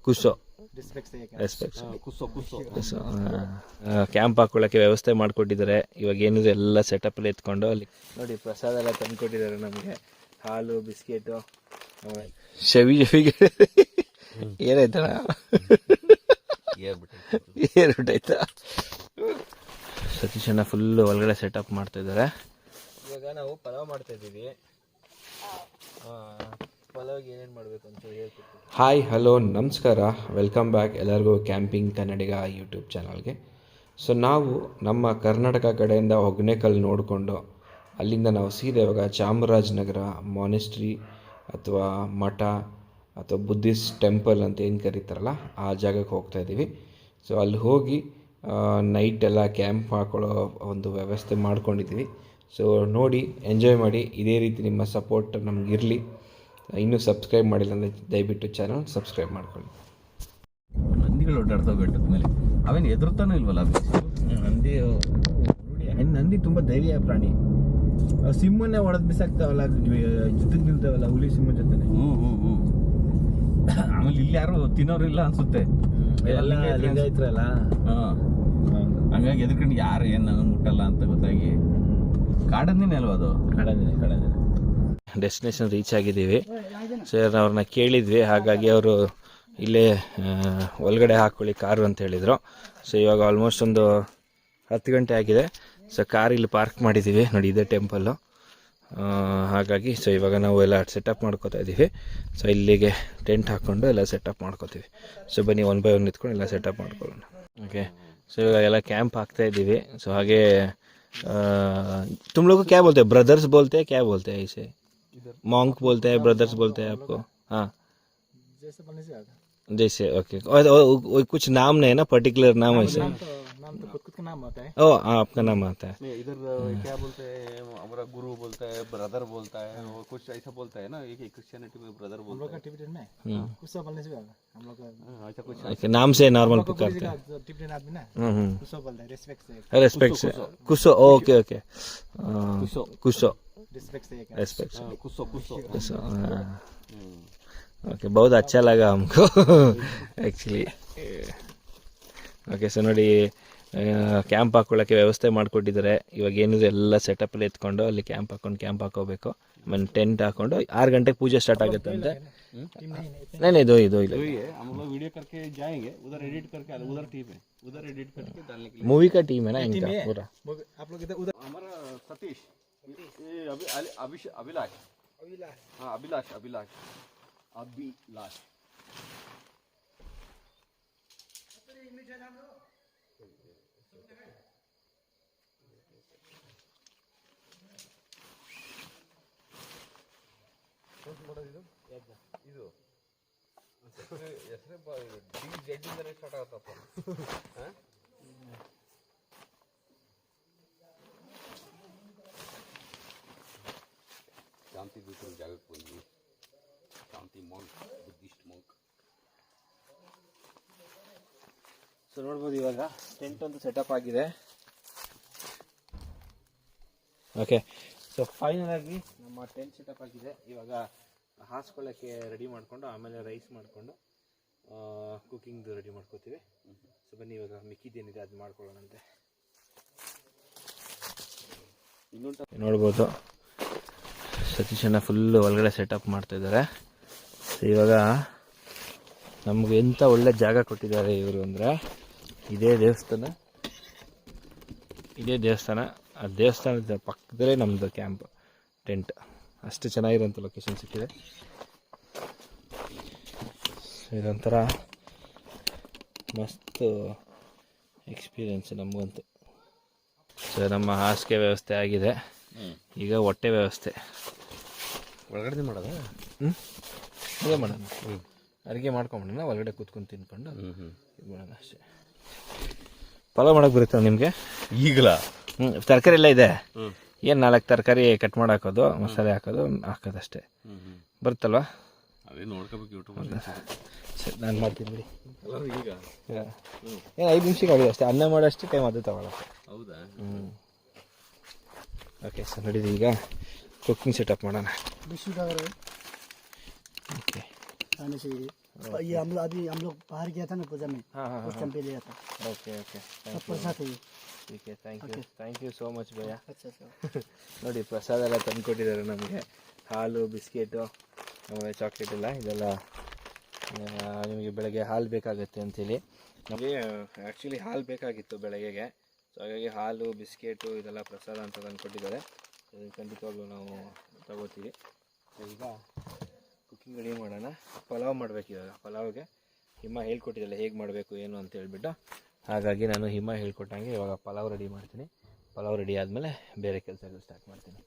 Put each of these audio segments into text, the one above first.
ಕುಸೋ respects camp ಹಾಕೊಳ್ಳೋಕ್ಕೆ ವ್ಯವಸ್ಥೆ ಮಾಡಿಕೊಟ್ಟಿದ್ದಾರೆ. ಇವಾಗ ಏನಿದೆ ಎಲ್ಲ ಸೆಟಪ್ ಎಲ್ಲ ಎತ್ಕೊಂಡು ಅಲ್ಲಿ ನೋಡಿ ಪ್ರಸಾದ ಎಲ್ಲ ತಂದುಕೊಟ್ಟಿದ್ದಾರೆ ನಮಗೆ. ಹಾಲು ಬಿಸ್ಕೆಟು ಶವಿಗೆ ಏನಾಯ್ತಣ ಏರ್ಬಿಟ್ಟಾಯ್ತಾ. ಸತೀಶಣ್ಣ ಫುಲ್ಲು ಒಳಗಡೆ ಸೆಟಪ್ ಮಾಡ್ತಾ ಇದ್ದಾರೆ. ಇವಾಗ ನಾವು ಪಲಾವ್ ಮಾಡ್ತಾ ಇದ್ದೀವಿ. ಪಲಾವ್ಗೆ ಏನೇನು ಮಾಡಬೇಕು ಅಂತ ಹೇಳ್ಕೊಡ್ತೀವಿ. ಹಾಯ್ ಹಲೋ ನಮಸ್ಕಾರ, ವೆಲ್ಕಮ್ ಬ್ಯಾಕ್ ಎಲ್ಲರಿಗೂ ಕ್ಯಾಂಪಿಂಗ್ ಕನ್ನಡಿಗ ಯೂಟ್ಯೂಬ್ ಚಾನಲ್ಗೆ. ಸೊ ನಾವು ನಮ್ಮ ಕರ್ನಾಟಕ ಕಡೆಯಿಂದ ಹೊಗನೇಕಲ್ ನೋಡಿಕೊಂಡು ಅಲ್ಲಿಂದ ನಾವು ಸೀದಾ ಇವಾಗ ಚಾಮರಾಜನಗರ ಮಾನೆಸ್ಟ್ರಿ ಅಥವಾ ಮಠ ಅಥವಾ ಬುದ್ಧಿಸ್ಟ್ ಟೆಂಪಲ್ ಅಂತ ಏನು ಕರೀತಾರಲ್ಲ ಆ ಜಾಗಕ್ಕೆ ಹೋಗ್ತಾ ಇದ್ದೀವಿ. ಸೊ ಅಲ್ಲಿ ಹೋಗಿ ನೈಟ್ ಎಲ್ಲ ಕ್ಯಾಂಪ್ ಹಾಕೊಳ್ಳೋ ಒಂದು ವ್ಯವಸ್ಥೆ ಮಾಡ್ಕೊಂಡಿದ್ದೀವಿ. ಸೊ ನೋಡಿ ಎಂಜಾಯ್ ಮಾಡಿ. ಇದೇ ರೀತಿ ನಿಮ್ಮ ಸಪೋರ್ಟ್ ನಮಗಿರಲಿ. ಇನ್ನೂ ಸಬ್ಸ್ಕ್ರೈಬ್ ಮಾಡಿಲ್ಲ ಅಂದರೆ ದಯವಿಟ್ಟು ಚಾನಲ್ ಸಬ್ಸ್ಕ್ರೈಬ್ ಮಾಡ್ಕೊಳ್ಳಿ. ನಂದಿಗಳು ಓಡಾಡ್ತಾವೆ ಬೆಟ್ಟದ ಮೇಲೆ, ಅವೇನು ಎದುರ್ತಾನೂ ಇಲ್ವಲ್ಲ ನಂದಿ. ನೋಡಿ ನಂದಿ ತುಂಬ ಧೈರ್ಯ ಪ್ರಾಣಿ. ಸಿಂಹನ್ನೇ ಹೊಡೆದು ಬಿಸಾಕ್ತಾವಲ್ಲ, ಜೊತೆಗೆ ನಿಲ್ತಾವಲ್ಲ ಹುಲಿ ಸಿಂಹ ಜೊತೆ. ಆಮೇಲೆ ಇಲ್ಲಿ ಯಾರು ತಿನ್ನೋರು ಇಲ್ಲ ಅನ್ಸುತ್ತೆ, ಎಲ್ಲ ಲಿಂಗಾಯತ್ರಲ್ಲ. ಹಂಗಾಗಿ ಎದ್ಕೊಂಡು ಯಾರು ಏನು ನನಗೆ ಮುಟ್ಟಲ್ಲ ಅಂತ ಗೊತ್ತಾಗಿ ಕಾಡಂದಿನೇ ಅಲ್ವ ಅದು. ಕಾಡಂದಿನೇ. ಡೆಸ್ಟಿನೇಷನ್ ರೀಚ್ ಆಗಿದ್ದೀವಿ. ಸರ್ ಅವ್ರನ್ನ ಕೇಳಿದ್ವಿ, ಹಾಗಾಗಿ ಅವರು ಇಲ್ಲೇ ಒಳಗಡೆ ಹಾಕ್ಕೊಳ್ಳಿ ಕಾರು ಅಂತ ಹೇಳಿದರು. ಸೊ ಇವಾಗ ಆಲ್ಮೋಸ್ಟ್ ಒಂದು 10 ಗಂಟೆ ಆಗಿದೆ. ಸೊ ಕಾರ್ ಇಲ್ಲಿ ಪಾರ್ಕ್ ಮಾಡಿದ್ದೀವಿ ನೋಡಿ, ಇದೇ ಟೆಂಪಲ್ಲು. ಹಾಗಾಗಿ ಸೊ ಇವಾಗ ನಾವು ಎಲ್ಲ ಸೆಟಪ್ ಮಾಡ್ಕೋತಾ ಇದ್ದೀವಿ. ಸೊ ಇಲ್ಲಿಗೆ ಟೆಂಟ್ ಹಾಕ್ಕೊಂಡು ಎಲ್ಲ ಸೆಟಪ್ ಮಾಡ್ಕೋತೀವಿ. ಸೊ ಬನ್ನಿ ಒನ್ ಬೈ ಒನ್ ನಿಂತ್ಕೊಂಡು ಎಲ್ಲ ಸೆಟಪ್ ಮಾಡ್ಕೊಳ್ಳೋಣ. ಓಕೆ, ಸೊ ಇವಾಗ ಎಲ್ಲ ಕ್ಯಾಂಪ್ ಹಾಕ್ತಾ ಇದ್ದೀವಿ. ಸೊ ಹಾಗೆ तुम लोग को क्या बोलते हैं, ब्रदर्स बोलते हैं, क्या बोलते हैं इसे? मॉन्क बोलते हैं, ब्रदर्स बोलते हैं आपको? हाँ जैसे ओके, और कुछ नाम नहीं है ना, पर्टिकुलर नाम ऐसे? नाम तो खुद का नाम आता है। ओ आपका नाम आता है। इधर क्या बोलते हैं, हमारा गुरु बोलता है, ब्रदर बोलता है, और कुछ ऐसा बोलता है ना, एक क्रिश्चियनिटी में ब्रदर बोलता है। हम लोग का टिबेटन में कुछ बोलने से हम लोग का ऐसा कुछ नाम से नॉर्मल पुकारते हैं। टिबेटन आदमी ना कुछ बोलता है, रेस्पेक्ट से कुसो। ओके ओके, कुसो रेस्पेक्ट से कुसो। ओके, बहुत अच्छा लगा हमको एक्चुअली. ಓಕೆ, ಸೊ ನೋಡಿ ಕ್ಯಾಂಪ್ ಹಾಕೊಳ್ಳೋಕ್ಕೆ ವ್ಯವಸ್ಥೆ ಮಾಡಿಕೊಟ್ಟಿದ್ದಾರೆ. ಇವಾಗ ಏನಿದೆ ಎಲ್ಲ ಸೆಟಪ್ ಎಲ್ಲ ಎತ್ಕೊಂಡು ಅಲ್ಲಿ ಕ್ಯಾಂಪ್ ಹಾಕೋಬೇಕು. ಆಮೇಲೆ ಟೆಂಟ್ ಹಾಕೊಂಡು 6 ಗಂಟೆಗೆ ಪೂಜೆ ಸ್ಟಾರ್ಟ್ ಆಗುತ್ತೆ ಅಂತ. नहीं दो ही हम लोग वीडियो करके जाएंगे, उधर एडिट करके उधर टीम है, उधर एडिट करके डालने के लिए मूवी का टीम है ना इनका पूरा. आप लोग उधर हमारा सतीश, ये अभिलाष, हाँ अभिलाष ಇದು ಹೆಸರೇ DZ ಇಂದನೇ ಸ್ಟಾರ್ಟ್ ಆಗುತ್ತಪ್ಪ. ಶಾಂತಿ ದೂತರ ಜಾಗಕ್ಕೆ ಬಂದ್ವಿ. ಶಾಂತಿ ಮಾಂಕ್, ಬುದ್ಧಿಸ್ಟ್ ಮಾಂಕ್. ಸೊ ನೋಡ್ಬೋದು ಇವಾಗ ಟೆಂಟ್ ಒಂದು ಸೆಟಪ್ ಆಗಿದೆ. ಓಕೆ, ಸೊ ಫೈನಲ್ ಆಗಿ ನಮ್ಮ ಟೆಂಟ್ ಸೆಟಪ್ ಆಗಿದೆ. ಇವಾಗ ಹಾಸ್ಕೊಳ್ಳೋಕ್ಕೆ ರೆಡಿ ಮಾಡಿಕೊಂಡು ಆಮೇಲೆ ರೈಸ್ ಮಾಡಿಕೊಂಡು ಕುಕ್ಕಿಂಗ್ದು ರೆಡಿ ಮಾಡ್ಕೋತೀವಿ. ಸೊ ಬನ್ನಿ ಇವಾಗ ಮಿಕ್ಕಿದ್ದೇನಿದೆ ಅದು ಮಾಡ್ಕೊಳ್ಳೋಣಂತೆ. ನೋಡ್ಬೋದು ಸತೀಶಣ್ಣ ಫುಲ್ಲು ಒಳಗಡೆ ಸೆಟಪ್ ಮಾಡ್ತಾಯಿದ್ದಾರೆ. ಸೊ ಇವಾಗ ನಮ್ಗೆ ಎಂಥ ಒಳ್ಳೆ ಜಾಗ ಕೊಟ್ಟಿದ್ದಾರೆ ಇವರು ಅಂದರೆ, ಇದೇ ದೇವಸ್ಥಾನ. ಆ ದೇವಸ್ಥಾನದ ಪಕ್ಕದಲ್ಲೇ ನಮ್ಮದು ಕ್ಯಾಂಪ್ ಟೆಂಟ್. ಅಷ್ಟು ಚೆನ್ನಾಗಿರೋಂಥ ಲೊಕೇಶನ್ ಸಿಕ್ಕಿದೆ. ಇದೊಂಥರ ಮಸ್ತ್ ಎಕ್ಸ್ಪೀರಿಯೆನ್ಸ್ ನಮಗಂತೂ. ಸೊ ನಮ್ಮ ಹಾಸಿಗೆ ವ್ಯವಸ್ಥೆ ಆಗಿದೆ. ಈಗ ಹೊಟ್ಟೆ ವ್ಯವಸ್ಥೆ ಒಳಗಡೆ ಮಾಡೋದು. ಅದೇ ಮಾಡೋಣ, ಅಡುಗೆ ಮಾಡ್ಕೊಂಬಿಡೋಣ, ಒಳಗಡೆ ಕೂತ್ಕೊಂಡು ತಿನ್ಕೊಂಡು ಇದು ಮಾಡೋಣ ಅಷ್ಟೇ. ಪಲಾವ್ ಮಾಡೋಕೆ ಬರುತ್ತಾ ನಿಮಗೆ? ಈಗಲ ತರಕಾರಿ ಎಲ್ಲ ಇದೆ. ಏನು 4 ತರಕಾರಿ ಕಟ್ ಮಾಡಾಕೋದು, ಮಸಾಲೆ ಹಾಕೋದಷ್ಟೇ ಬರುತ್ತಲ್ವಾ? ಅದೇ ನೋಡ್ಕೋಬೇಕು ಯೂಟ್ಯೂಬ್. ಸರಿ, ನಾನು ಮಾಡ್ತೀನಿ ಬಿಡಿ. ಈಗ ಏನು 5 ನಿಮಿಷಕ್ಕೆ ಆಗಿದೆ ಅಷ್ಟೇ. ಅನ್ನ ಮಾಡೋಷ್ಟು ಟೈಮ್ ಅದು ತಗೊಳಕ್ಕೆ. ಹೌದಾ? ಓಕೆ, ಸರ್ ನಡೀರಿ ಈಗ ಕುಕ್ಕಿಂಗ್ ಸೆಟಪ್ ಮಾಡೋಣ. ಓಕೆ ये हम लोग अभी हम लोग बाहर गया था ना पूजा में, हाँ हाँ उस टाइम पे लिया था। ಓಕೆ ಓಕೆ सब प्रसाद है ये। ठीक है ಥ್ಯಾಂಕ್ ಯು ಸೋ ಮಚ್ ಭಯ್ಯ. अच्छा अच्छा। ನೋಡಿ ಪ್ರಸಾದ ಎಲ್ಲ ತಂದುಕೊಟ್ಟಿದ್ದಾರೆ ನಮಗೆ, ಹಾಲು ಬಿಸ್ಕೆಟು ಆಮೇಲೆ ಚಾಕ್ಲೇಟ್ ಎಲ್ಲ, ಇದೆಲ್ಲ ನಿಮಗೆ ಬೆಳಗ್ಗೆ ಹಾಲು ಬೇಕಾಗುತ್ತೆ ಅಂಥೇಳಿ. ನಮಗೆ ಆ್ಯಕ್ಚುಲಿ ಹಾಲು ಬೇಕಾಗಿತ್ತು ಬೆಳಗ್ಗೆಗೆ, ಸೊ ಹಾಗಾಗಿ ಹಾಲು ಬಿಸ್ಕೆಟು ಇದೆಲ್ಲ ಪ್ರಸಾದ ಅಂತ ತಂದುಕೊಟ್ಟಿದ್ದಾರೆ. ಖಂಡಿತವಾಗ್ಲೂ ನಾವು ತಗೋತೀವಿ. ಈಗ ಕುಕ್ಕಿಂಗ್ ರೆಡಿ ಮಾಡೋಣ. ಪಲಾವ್ ಮಾಡಬೇಕು ಇವಾಗ. ಪಲಾವ್ಗೆ ಹಿಮ ಹೇಳ್ಕೊಟ್ಟಿದ್ದಲ್ಲ ಹೇಗೆ ಮಾಡಬೇಕು ಏನು ಅಂತ ಹೇಳ್ಬಿಟ್ಟು, ಹಾಗಾಗಿ ನಾನು ಹಿಮ ಹೇಳ್ಕೊಟ್ಟಂಗೆ ಇವಾಗ ಪಲಾವ್ ರೆಡಿ ಮಾಡ್ತೀನಿ. ಪಲಾವ್ ರೆಡಿ ಆದಮೇಲೆ ಬೇರೆ ಕೆಲಸಗಳು ಸ್ಟಾರ್ಟ್ ಮಾಡ್ತೀನಿ.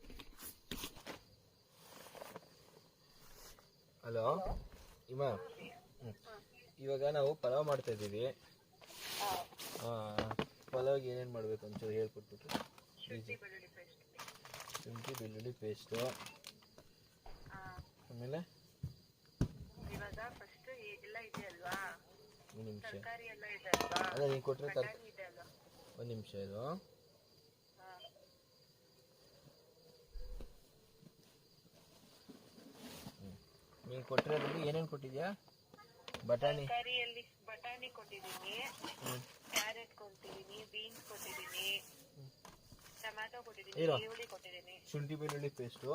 ಹಲೋ ಹಿಮ, ಇವಾಗ ನಾವು ಪಲಾವ್ ಮಾಡ್ತಾಯಿದ್ದೀವಿ. ಪಲಾವ್ಗೆ ಏನೇನು ಮಾಡಬೇಕು ಒಂಚೂರು ಹೇಳ್ಕೊಟ್ಬಿಟ್ಟು. ಶುಂಠಿ ಬೆಳ್ಳುಳ್ಳಿ ಪೇಸ್ಟು, ಆಮೇಲೆ ಒಂದು ನಿಮಿಷ ಅಲ್ಲ ನೀವು ಕೊಟ್ಟರೆ ಒಂದು ನಿಮಿಷ ಇದು. ನೀವು ಕೊಟ್ಟಿರೋದ್ರಲ್ಲಿ ಏನೇನು ಕೊಟ್ಟಿದ್ಯಾ? ಬಟಾಣಿ ಕೊಟ್ಟಿದ್ದೀನಿ, ಕ್ಯಾರೆಟ್ ಕೊಟ್ಟಿದ್ದೀನಿ, ಬೀನ್ಸ್ ಕೊಟ್ಟಿದ್ದೀನಿ, ಟೊಮ್ಯಾಟೊ ಕೊಟ್ಟಿದ್ದೀನಿ, ಈರುಳ್ಳಿ ಕೊಟ್ಟಿದ್ದೀನಿ. ಶುಂಠಿ ಬೆಳ್ಳುಳ್ಳಿ ಪೇಸ್ಟು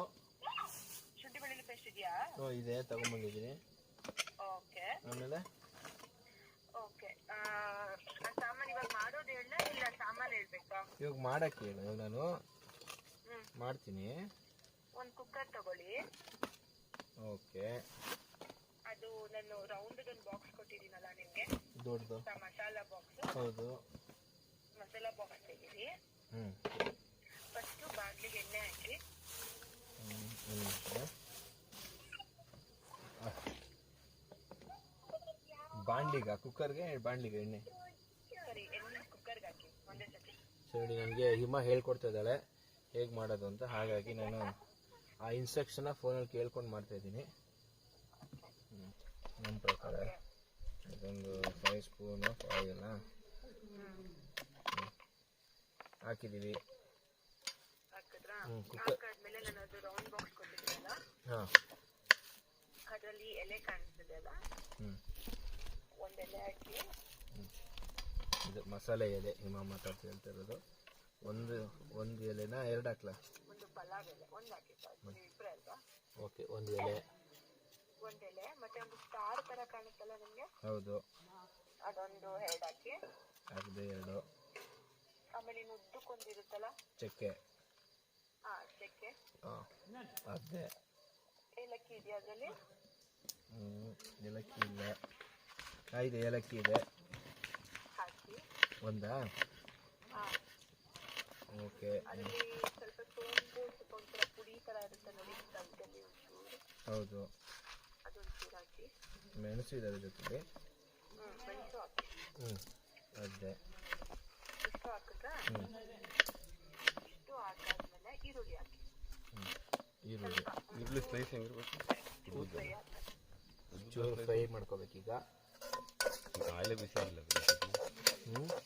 ಶುಂಠಿ ಬೆಳ್ಳುಳ್ಳಿ ಪೇಸ್ಟ್ ಇದೆಯಾ? ಇದೆ, ತಗೊಂಬಂದಿದ್ದೀನಿ. ಓಕೆ ಆಮೇಲೆ ಓಕೆ. ಸಾಮಾನು ಇವಾಗ ಮಾಡೋದು ಹೇಳ ಇಲ್ಲ ಸಾಮಾನು ಹೇಳ್ಬೇಕಾ? ಇವಾಗ ಮಾಡಕ್ಕೆ ಹೇಳು. ಇವಾಗ ನಾನು ಮಾಡ್ತೀನಿ. ಒಂದು ಕುಕ್ಕರ್ ತಗೊಳ್ಳಿ. ಓಕೆ. ಅದು ನಾನು ರೌಂಡ್ ಒಂದು ಬಾಕ್ಸ್ ಕೊಟ್ಟಿದ್ದೀನಲ್ಲ ನಿಮಗೆ, ದೊಡ್ಡದು ಮಸಾಲಾ ಬಾಕ್ಸ್. ಹೌದು, ಮಸಾಲಾ ಬಾಕ್ಸ್ ತೆಗೀರಿ. ಫಸ್ಟು ಬಾಣಲಿಗೆ ಎಣ್ಣೆ ಹಾಕಿ. ಬಾಂಡ್ಲಿಗ ಕುಕ್ಕರ್ಗೆ ಬಾಂಡ್ಲಿಗೆ ಎಣ್ಣೆ ಸರಿ, ಎಣ್ಣೆ ಕುಕ್ಕರ್ಗೆ ಹಾಕಿ ಒಂದೇ ಸತಿ. ಸರಿ, ನನಗೆ ಹಿಮ ಹೇಳ್ಕೊಡ್ತಾ ಇದ್ದಾಳೆ ಹೇಗೆ ಮಾಡೋದು ಅಂತ, ಹಾಗಾಗಿ ನಾನು ಆ ಇನ್ಸ್ಟ್ರಕ್ಷನ್ನ ಫೋನಲ್ಲಿ ಕೇಳ್ಕೊಂಡು ಮಾಡ್ತಾಯಿದ್ದೀನಿ. ನಮ್ಮ ಪ್ರಕಾರ ಇದೊಂದು 5 ಸ್ಪೂನ್ ಆಫ್ ಆಯಿಲ್ ಹಾಕಿದ್ದೀವಿ. ಹಾಕಾದ್ಮೇಲೆ ನಾನು ಅದು ರೌಂಡ್ ಬಾಕ್ಸ್ ಕೊಟ್ಟಿದ್ದೀನಲ್ಲ, ಹಾಂ, ಅದರಲ್ಲಿ ಎಲೆ ಕಾಣಿಸ್ತಿದೆ ಅಲ್ಲ, ಒಂದು ಎಲೆ ಹಾಕಿ. ಇದು ಮಸಾಲೆ ಎಲೆ ಹಿಮ ಮಾತಾಡ್ತಾ ಹೇಳ್ತಿರೋದು. ಒಂದು ಎಲೆನ ಎರಡು ಹಾಕ್ಲಾ? ಒಂದು ಪಲಾವ್ ಎಲೆ ಒಂದು ಹಾಕಿ, ಇಬ್ಬರೇ ಅಲ್ವಾ? ಓಕೆ, ಒಂದು ಎಲೆ. ಮತ್ತೆ ಒಂದು ಸ್ಟಾರ್ ತರ ಕಾಣುತ್ತಲ್ಲ ನಿಮಗೆ? ಹೌದು, ಅದೊಂದು ಎರಡು ಹಾಕಿ. ಅರ್ಧ ಎರಡು. ಆಮೇಲೆ ಇನ್ನು ಉದ್ದಕ್ಕೊಂದಿರುತ್ತಲ್ಲ ಚಕ್ಕೆ, ಚಕ್ಕೆ, ಅರ್ಧ. ಏಲಕ್ಕಿ ಇದೆಯಾ ಅದರಲ್ಲಿ? ಏಲಕ್ಕಿ ಇಲ್ಲ. ಇದೆ, ಏಲಕ್ಕಿ ಇದೆ. ಹಾಕಿ. ಒಂದಾ? ಓಕೆ. ಅದರಲ್ಲಿ ಸ್ವಲ್ಪ ಸೋಂಪು, ಸ್ವಲ್ಪ ಒಂಥರ ಪುಡಿ ಥರ ಇರುತ್ತೆ ನೋಡಿ, ತಂದಲ್ಲಿ ಒಂಚೂರು. ಹೌದು, ಅದೊಂಚೂರು ಹಾಕಿ. ಮೆಣಸು ಇದೆ ಅದ್ರ ಜೊತೆಗೆ. ಮೆಣಸು ಹಾಕಿ. ಅದೇ ಇಷ್ಟು ಹಾಕಿದ್ರಾ? ಇಷ್ಟು ಹಾಕಾದ್ಮೇಲೆ ಈರುಳ್ಳಿ ಹಾಕಿ. ಈರುಳ್ಳಿ ಸ್ಲೈಸ್ ಹೆಂಗಿರ್ಬೇಕು? ಚೂರು ಫ್ರೈ ಮಾಡ್ಕೋಬೇಕೀಗ. ಆಯಿಲ್ ಬಿಸಿ ಆಗಿಲ್ಲ?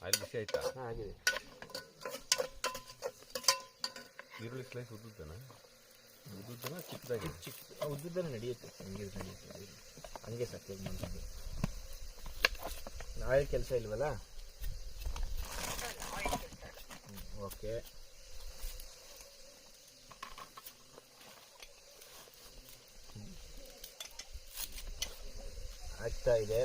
ಆಯಿಲ್ ಬಿಸಿ ಆಯ್ತಾ? ಹಾಂ, ಆಗಿದೆ. ಈರುಳ್ಳಿ ಸ್ಲೈಸ್ ಉದ್ದುದ್ದನ ಚಿಕ್ಕದಾಗಿ? ಉದ್ದುದ್ದನೇ ನಡೆಯುತ್ತೆ, ಹಂಗೆ ಸಕ್ಕರೆ ಮಾಡ್ತೀವಿ. ಆಯಿಲ್ ಕೆಲಸ ಇಲ್ವಲ್ಲ? ಓಕೆ. ಆಗ್ತಾ ಇದೆ.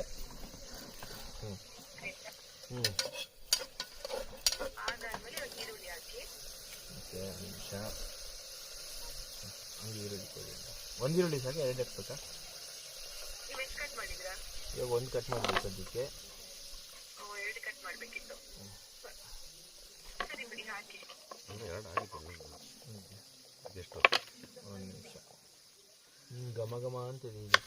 ಅದಾದ್ಮೇಲೆ ಈರುಳ್ಳಿ ಹಾಕಿ. ಓಕೆ, ಒಂದು ನಿಮಿಷ. ಒಂದು ಈರುಳ್ಳಿ ಕೊಡಿ. ಒಂದು ಈರುಳ್ಳಿ ಸಾಕು, ಎರಡು ಹಾಕ್ಬೇಕಾ? ನೀವು ಎಷ್ಟು ಕಟ್ ಮಾಡಿದ್ರಾ? ಇವಾಗ ಒಂದು ಕಟ್ ಮಾಡಬೇಕು ಅದಕ್ಕೆ. ಎರಡು ಕಟ್ ಮಾಡಬೇಕಿತ್ತು. ಸರಿ ಬಿಡಿ, ಹಾಕಿ. ಎರಡು ಆಗಿತ್ತು. ಎಷ್ಟು? ಒಂದು ನಿಮಿಷ. ಘಮ ಘಮ ಅಂತಿದೆ ಇದು.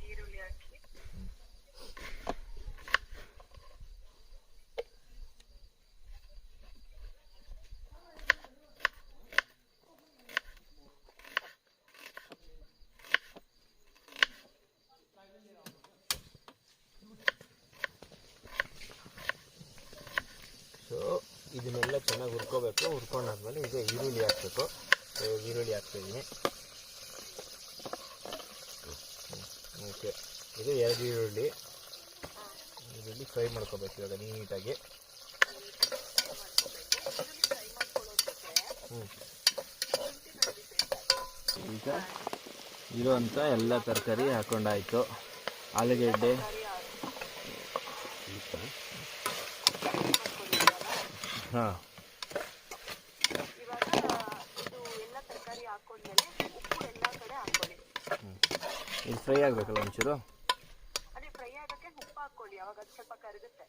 ಈರುಳ್ಳಿ ಹಾಕಿ. ಸೊ ಇದನ್ನೆಲ್ಲ ಚೆನ್ನಾಗಿ ಹುರ್ಕೋಬೇಕು. ಹುರ್ಕೊಂಡಾದ್ಮೇಲೆ ಈಗ ಈರುಳ್ಳಿ ಹಾಕಬೇಕು. ಈರುಳ್ಳಿ ಹಾಕ್ತಾಯಿದ್ದೀನಿ. ಓಕೆ, ಇದು 2 ಈರುಳ್ಳಿ ಫ್ರೈ ಮಾಡ್ಕೋಬೇಕು ಇವಾಗ ನೀಟಾಗಿ. ಈಗ ಇರುವಂಥ ಎಲ್ಲ ತರಕಾರಿ ಹಾಕೊಂಡಾಯಿತು. ಆಲೂಗೆಡ್ಡೆ, ಹಾಂ, ಇದು ಫ್ರೈ ಆಗಬೇಕಲ್ಲ ಒಂಚೂರು. ಅದೇ ಫ್ರೈ ಆಗಕ್ಕೆ ಉಪ್ಪು ಹಾಕೊಳ್ಳಿ, ಅವಾಗ ಅದು ಸ್ವಲ್ಪ ಕರಗುತ್ತೆ.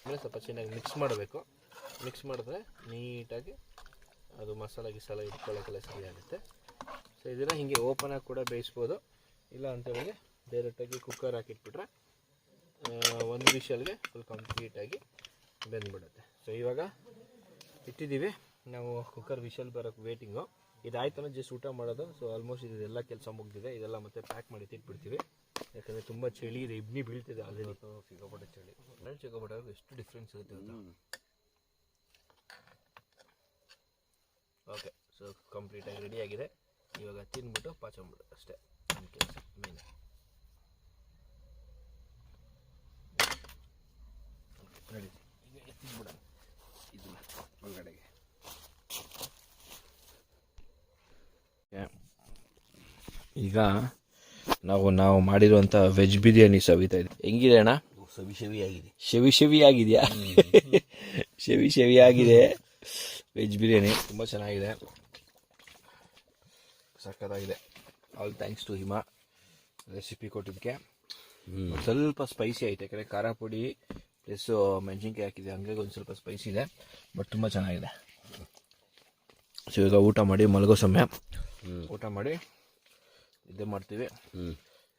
ಆಮೇಲೆ ಸ್ವಲ್ಪ ಚೆನ್ನಾಗಿ ಮಿಕ್ಸ್ ಮಾಡಬೇಕು. ಮಿಕ್ಸ್ ಮಾಡಿದ್ರೆ ನೀಟಾಗಿ ಅದು ಮಸಾಲೆ ಗಿಸಾಲ ಇಟ್ಕೊಳ್ಳೋಕ್ಕೆಲ್ಲ ಸರಿ ಆಗುತ್ತೆ. ಸೊ ಇದನ್ನು ಹೀಗೆ ಓಪನಾಗಿ ಕೂಡ ಬೇಯಿಸ್ಬೋದು, ಇಲ್ಲ ಅಂತೇಳಿ ಡೈರೆಕ್ಟಾಗಿ ಕುಕ್ಕರ್ ಹಾಕಿಟ್ಬಿಟ್ರೆ 1 ವಿಷಲ್ಗೆ ಫುಲ್ ಕಂಪ್ಲೀಟಾಗಿ ಬೆಂದ್ಬಿಡುತ್ತೆ. ಸೊ ಇವಾಗ ಇಟ್ಟಿದ್ದೀವಿ ನಾವು, ಕುಕ್ಕರ್ ವಿಷಲ್ ಬರೋಕ್ಕೆ ವೇಟಿಂಗು. ಇದಾಯ್ತು ಜಸ್ಟ್ ಊಟ ಮಾಡೋದು. ಸೊ ಆಲ್ಮೋಸ್ಟ್ ಇದೆಲ್ಲ ಕೆಲಸ ಮುಗಿದಿದೆ. ಇದೆಲ್ಲ ಮತ್ತೆ ಪ್ಯಾಕ್ ಮಾಡಿ ತಿಟ್ಬಿಡ್ತೀವಿ, ಯಾಕಂದರೆ ತುಂಬ ಚಳಿ ಇದೆ, ಇಬ್ನಿ ಬೀಳ್ತಿದೆ ಅಲ್ಲಿ. ಇವತ್ತು ಸಿಕ್ಕಾಪಟ್ಟೆ ಚಳಿ. ಸಿಕ್ಕಾಪಟ್ಟೆ ಎಷ್ಟು ಡಿಫ್ರೆನ್ಸ್ ಇರುತ್ತೆ ಅಂತ. ಓಕೆ, ಸೊ ಕಂಪ್ಲೀಟಾಗಿ ರೆಡಿಯಾಗಿದೆ. ಇವಾಗ ತಿಂದ್ಬಿಟ್ಟು ಪಾಚಂಬಿಡು ಅಷ್ಟೇ ನಮ್ಮ ಕೆಲಸ ಮೇನ್. ರೆಡಿ, ಈಗ ತಿಂದ್ಬಿಡೋಣ ಇದನ್ನ ಒಳಗಡೆಗೆ. ಈಗ ನಾವು ಮಾಡಿರುವಂಥ ವೆಜ್ ಬಿರಿಯಾನಿ ಸವಿತಾ ಇದೆ. ಹೆಂಗಿದೆ ಅಣ್ಣ? ಶವಿ ಆಗಿದೆಯಾ? ಶವಿ ಆಗಿದೆ ವೆಜ್ ಬಿರಿಯಾನಿ. ತುಂಬ ಚೆನ್ನಾಗಿದೆ, ಸಕ್ಕತ್ತಾಗಿದೆ. All thanks to Hima recipe ಕೊಟ್ಟಿದ್ದಕ್ಕೆ. ಸ್ವಲ್ಪ ಸ್ಪೈಸಿ ಐತೆ, ಯಾಕಂದರೆ ಖಾರ ಪುಡಿ ಪ್ಲಸ್ ಮೆಣಸಿನ್ಕಾಯಿ ಹಾಕಿದೆ, ಹಂಗಾಗಿ ಒಂದು ಸ್ವಲ್ಪ ಸ್ಪೈಸಿ ಇದೆ, ಬಟ್ ತುಂಬ ಚೆನ್ನಾಗಿದೆ. ಸೊ ಈಗ ಊಟ ಮಾಡಿ ಮಲಗೋ ಸಮಯ. ಊಟ ಮಾಡಿ ಇದೇ ಮಾಡ್ತೀವಿ.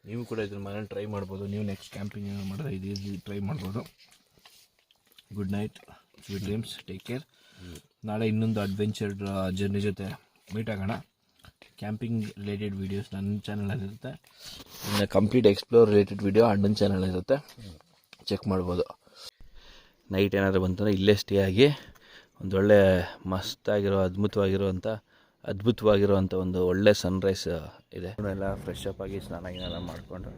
ನೀವು ಕೂಡ ಇದ್ರ ಮನೇಲಿ ಟ್ರೈ ಮಾಡ್ಬೋದು. ನೀವು ನೆಕ್ಸ್ಟ್ ಕ್ಯಾಂಪಿಂಗ್ ಮಾಡಿದ್ರೆ ಇದು ಟ್ರೈ ಮಾಡ್ಬೋದು. Good night, sweet dreams, take care. ನಾಳೆ ಇನ್ನೊಂದು ಅಡ್ವೆಂಚರ್ ಜರ್ನಿ ಜೊತೆ ಮೀಟ್ ಆಗೋಣ. ಕ್ಯಾಂಪಿಂಗ್ ರಿಲೇಟೆಡ್ ವೀಡಿಯೋಸ್ ನನ್ನ ಚಾನಲಲ್ಲಿರುತ್ತೆ, ಇನ್ನು ಕಂಪ್ಲೀಟ್ ಎಕ್ಸ್ಪ್ಲೋರ್ ರಿಲೇಟೆಡ್ ವೀಡಿಯೋ ಅಣ್ಣನ ಚಾನಲಿರುತ್ತೆ, ಚೆಕ್ ಮಾಡ್ಬೋದು. ನೈಟ್ ಏನಾದರೂ ಬಂತಂದರೆ ಇಲ್ಲೇ ಸ್ಟೇ ಆಗಿ ಒಂದೊಳ್ಳೆ ಮಸ್ತಾಗಿರೋ ಅದ್ಭುತವಾಗಿರುವಂಥ ಒಂದು ಒಳ್ಳೆ ಸನ್ರೈಸ್ ಇದೆ. ಎಲ್ಲ ಫ್ರೆಶ್ ಅಪ್ ಆಗಿ ಸ್ನಾನ ಗಿನಾನ ಮಾಡಿಕೊಂಡು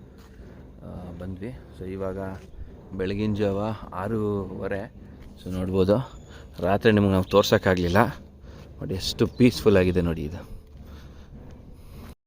ಬಂದ್ವಿ. ಸೊ ಇವಾಗ ಬೆಳಗಿನ ಜಾವ 6:30. ಸೊ ನೋಡ್ಬೋದು, ರಾತ್ರಿ ನಿಮ್ಗೆ ನಾವು ತೋರ್ಸೋಕ್ಕಾಗಲಿಲ್ಲ, ಬಟ್ ಎಷ್ಟು ಪೀಸ್ಫುಲ್ ಆಗಿದೆ ನೋಡಿ ಇದು.